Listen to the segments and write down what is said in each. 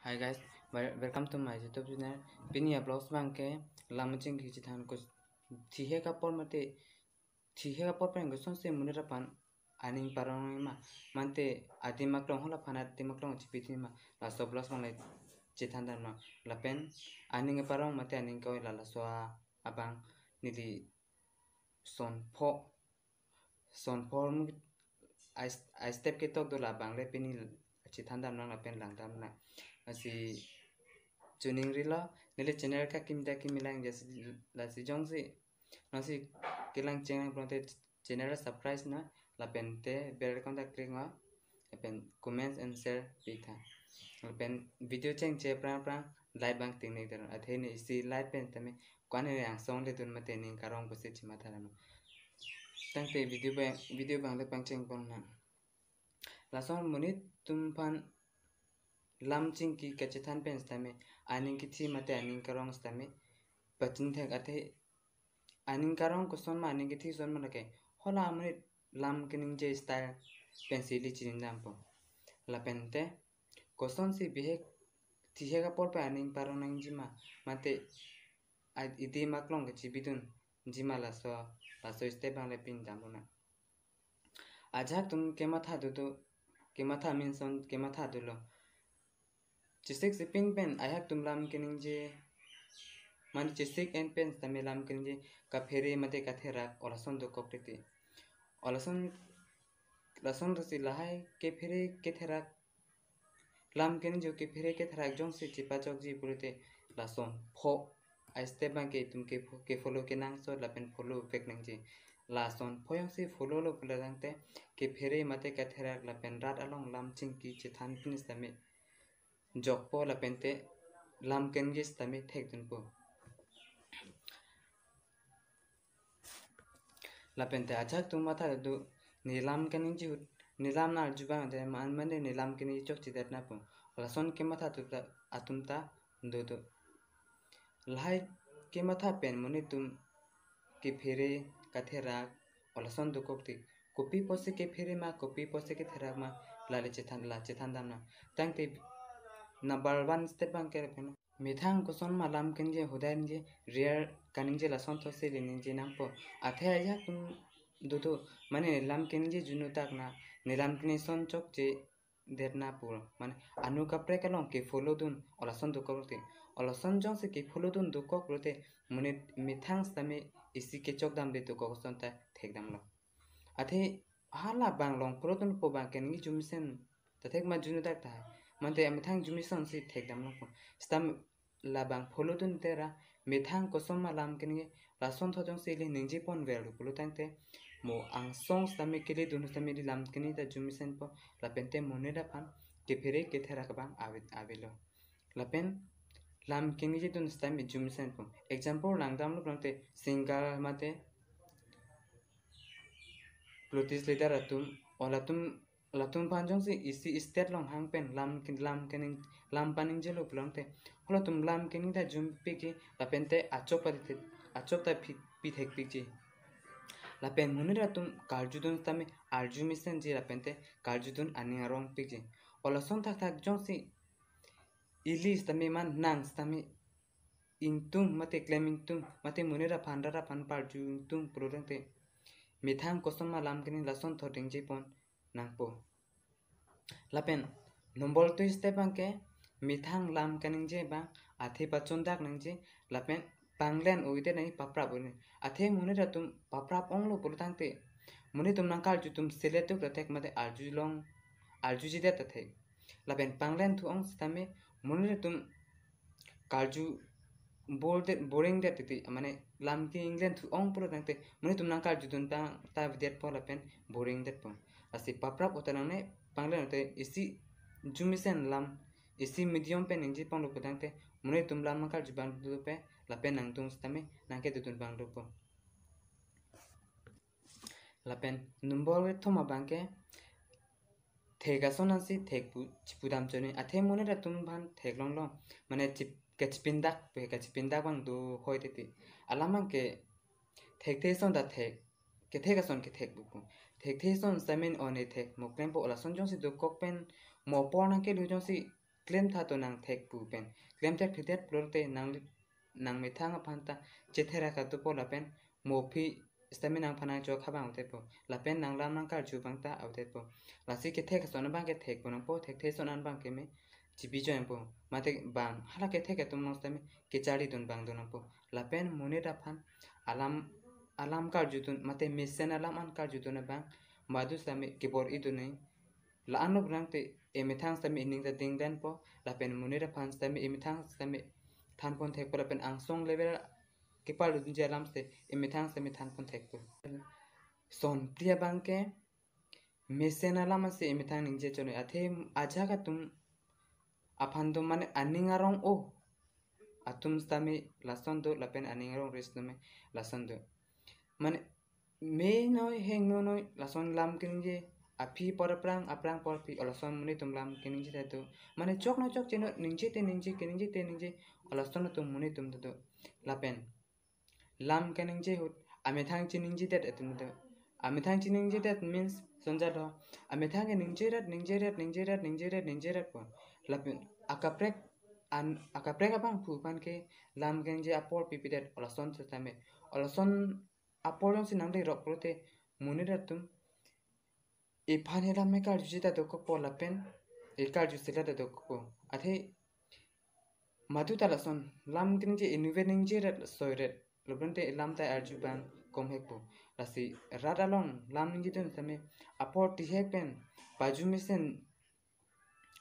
Hi guys, welcome to my YouTube channel. Pini uploads bang ke lamaching ki chithan ko thihe ka por mate thihe ka por pen guson se munira pan aning parang ma mante adi maklong hola pan adi maklong chipiti ma la soblos bang le chithan dan ma la pen aning parang mate aning ko la swa abang nili son pho mu I step ke tok do la bang le pini chithan dan la pen lang dan na asi tuning rila nile channel ka kim da kim milang jasi la si jong si no si kilang channel pronte channel surprise na la pente bell kon da click ma la pen comments and share pita la pen video cheng che prang prang live bang ting nei dar athe ni si live pen tame kwan ne ang song le tun ma te ni karong ko se chima thara no tang te video bang le pang cheng pon na la song munit tum pan lam ching ki kachethan pen stame aning ki thi mate aning karong stame patin thek athe aning karong ko son ma aning ki thi son ma ke hola amre lam kening je style pensili chin dam po la pente ko son si bihe thihe ka por pa aning parong nang jima mate idi maklong ke chibidun jima la so step bang le pin dam na aja tum kematha du kematha min son kematha du lo Chisik si pin pen ayak tum lam kening je man chisik en pen tame lam kening je ka phere mate ka therak olason do kokriti olason lason si lahai ke phere ke therak lam kening jo ke phere ke therak jong se chipa chok ji purite lason pho ai step bang ke tum ke follow ke nang so la pen follow pek nang je lason phoyang si follow lo pulang te ke phere mate ka therak la pen rat along lam ching ki chithan pin tame jokpo la pente lam kengis tami thek dun po la pente achak tu matha du nilam kening ji nilam na juba de man mane nilam kening chok chi dat na po la son ke matha tu atum ta do lai ke matha pen mone tum ke phere kathera ola son du kokti kopi pose ke phere ma kopi pose ke thera ma la chethan dam na tang te number 1 step bang ke pen mithang ko son malam ken je hudain je rear kaning je la son to se lenin je nang po athe ya tum do mane lam ken je junu tak na nilam ken son chok je derna pur mane anu kapre kalong ke follow dun ola son do korte ola son jong se ke follow dun do ko krote mane mithang stame isi ke chok dam de to ko son ta thek dam lo athe hala bang long pro dun po bang ken gi jumisen ta thek ma junu tak ta mante mithang jumison si thek dam lo stam labang folodun tera mithang kosom malam kini la son thojong se le ningji pon ver lu tangte mo ang song stame kele dun stame di lam kini ta jumisen po la pente moneda pan ke phere ke thera ka bang avelo la pen lam kini je dun stame jumisen po example langdam lu prangte singal mate plotis leader atum olatum latum panjong si isi state long hang pen lam kening lam paning jelo plante holo tum lam kening da jum piki la pente achop ta pi thek piki la pen munira tum kaljudun tame arjumisen ji la pente kaljudun ani arong piki ola son tak jong si ilis tame man nang tame ingtung mate claiming tum mate munira phandara pan parju tum prorante mithang kosoma lam kening la son thoting ji pon nangpo lapen nombol tu step angke mithang lam kaning je bang athe pachon dak nang je lapen panglen oide nai paprap one athe mune ratum paprap onglo pultang te mune tum nangkal jutum select to tek mate arju ji det the lapen panglen thu ong stame mune ratum kalju boring det ti mane lam ki england thu ong puro tangte mune tum nangkal jutun ta videt po lapen boring det po asi paprap otanane panglen te isi jumisen lam isi medium pen ningji pang lo putangte mune tum lam makal juban du pe la pen nang tung stame nangke tutun pang lo po la pen number we thoma bangke thega sonasi thek chipudam chone athe mune ra tum ban thek long long mane chip kachpindak bang du hoite ti alamang ke thek the son da thek ke thega son ke thek bu thek the son samin one thek mokrem po la son jong si du kok pen mo por nang ke lu jong si claim tha to nang thek pu pen claim thek thitet plorte nang me thang aphan ta chethera ka to po la pen mo phi stamina phana jo khabang te po la pen nang lam nang kar chu bang ta au te po la si ke thek son bang ke thek po nang po thek the son an bang ke me chi bi jo po ma te bang hala ke thek tum nang stami ke chari dun bang dun po la pen mone da phan alam kar ju tun mate mission alam an kar ju tun bang madu stami ke bor I tu nei la anu brang te emithang stami ining da ding den po la pen mone da phan stami emithang stami than pon thek po la pen ang song level ke par dun je alam se emithang stami than pon thek po son priya bang ke mission alam se emithang ning je chone athe aja ka tum aphan dum mane aningarong o atum stami lason do la pen aningarong rest me lason do mane me noi heng no noi lason lam king je api por aprang por pi olason muni tum lam king je to mane chok no chok cheno ningje te ningje olason tum muni tum do la pen lam king je hut amethang chi ningje det etum do amethang chi ningje that means sonja do amethang ningje rat po la pen akaprek abang pu pan ke lam king je apor pi det olason tame olason apolon si nangde rok prote muniratum e phane ram me kar jita to ko la pen e kar ju sila to ko athe madu talason lam kin je invening je rat soiret lobante lam ta arju ban kom hekpo lasi radalon lam ning jitun tame apor ti hekpen baju misen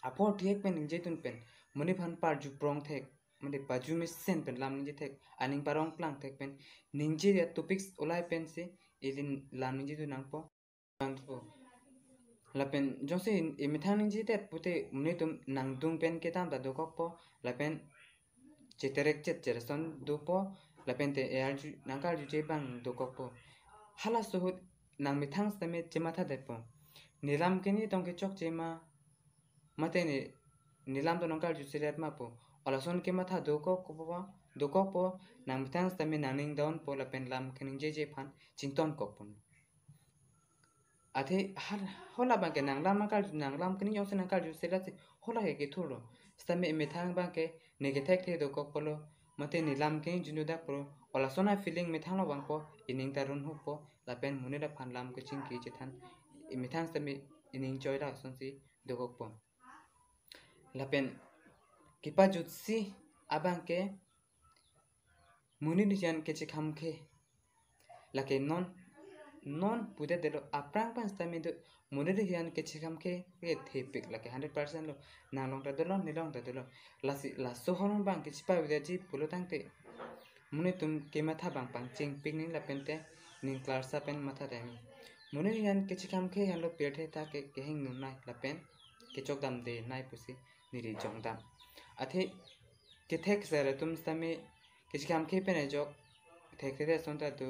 apor ti hekpen jetun pen muni phan par ju prong thek mane baju misen pen lam ning je thek aning parong plang thek pen ningje ya topics olai pen se elin lam ning je tu nang po bang po la pen jose emithang ning je tet pute muni tum nang dung pen ke tam ta do kok po la pen cheterek cherson do po la pen te arju nangkal ju je bang do kok po hala sohut nang mithang stame chema tha de po nilam ke ni tong ke chok chema mate ni nilam to nangkal ju sirat ma po olason ke matha do kok po nang mithang stame naning down po la pen lam kening je phan chington kok pon athe hola bang ke nang lam kening yong se nangkal ju sirat hola he ke thuro stame mithang bang ke nege thek the do kok polo mate nilam ke junu da pro olasona feeling mithang lo bang po ining tarun hu po la pen mune da phan lam ke ching ki je than mithang stame ining joy da son si do kok po la pen kipa jutsi abang ke muni dijan ke chikham ke la ke non pude de lo aprang pan stami do muni dijan ke chikham ke thepik la ke 100% lo na long ta do lo ni long ta do lo la so hon bang ke chipa de ji pulo tang te muni tum ke matha bang pang ching picnic la pen te ning class sa pen matha de muni dijan ke chikham ke han lo pethe ta ke hing nu nai la pen ke chok dam de nai pusi niri jong dam athe ke thek sare tum stami ke chikham ke pen jok thek the son ta tu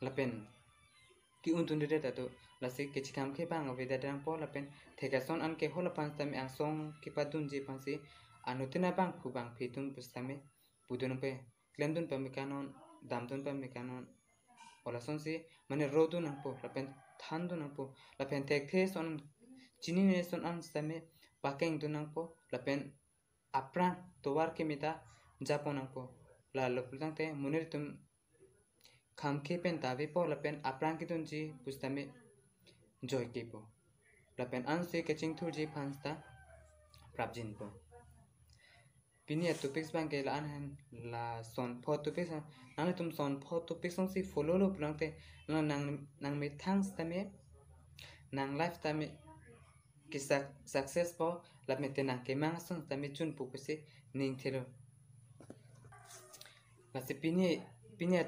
la pen ki untun de ta tu la se ke chikham ke bang ave da dang po la pen thek son an ke hola pan stami ang song ki padun je pan si anutina bang pu bang phitum pustami pudun pe klem dun pa mekanon dam dun pa mekanon ola son si mane rodu nang po la pen than dun nang po la pen thek the son chini ne son an stami pakeng dun nang po la pen aprang towar ke mita japon nang po la lo pultang te munir tum kham ke pen tavi po la pen aprang ki tun ji pustami joy ke po la pen an se ke ching thur ji phansta prabjin po pini topics bang ke la an la son pho topics nang tum son pho topics song si follow lo plang te nang me thanks tame nang life tame ki success po la me te nang ke mang song tame chun pu se ning thero la se pini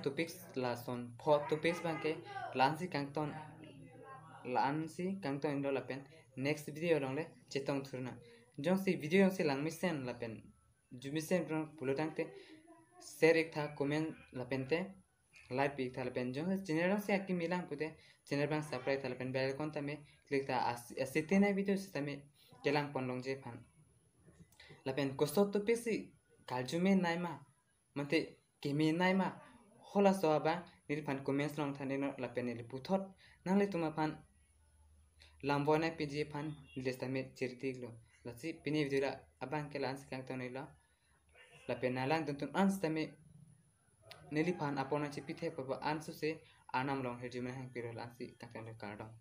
topics la son pho topics bang ke lan si kang ton do la pen next video long le chetong thurna jong si video se lang mi sen la pen jumisen prong pulotang te share ek tha comment la pen te like ek tha la pen jong channel se akki milang pute channel bang subscribe tha la pen bell icon tame click ta asitena video se tame kelang pon long je phan la pen kosot to pesi kaljume naima mate kemi naima hola soaba nil phan comments long thane no la pen le puthot nang le tuma phan lambona pj phan lestame chirti lo lasi pini video la abang ke lan sikang ton la penalang tuntun ans tame neli pan apona chipithe pa an su se anam long he jimen hang piro lan si kakang le kardong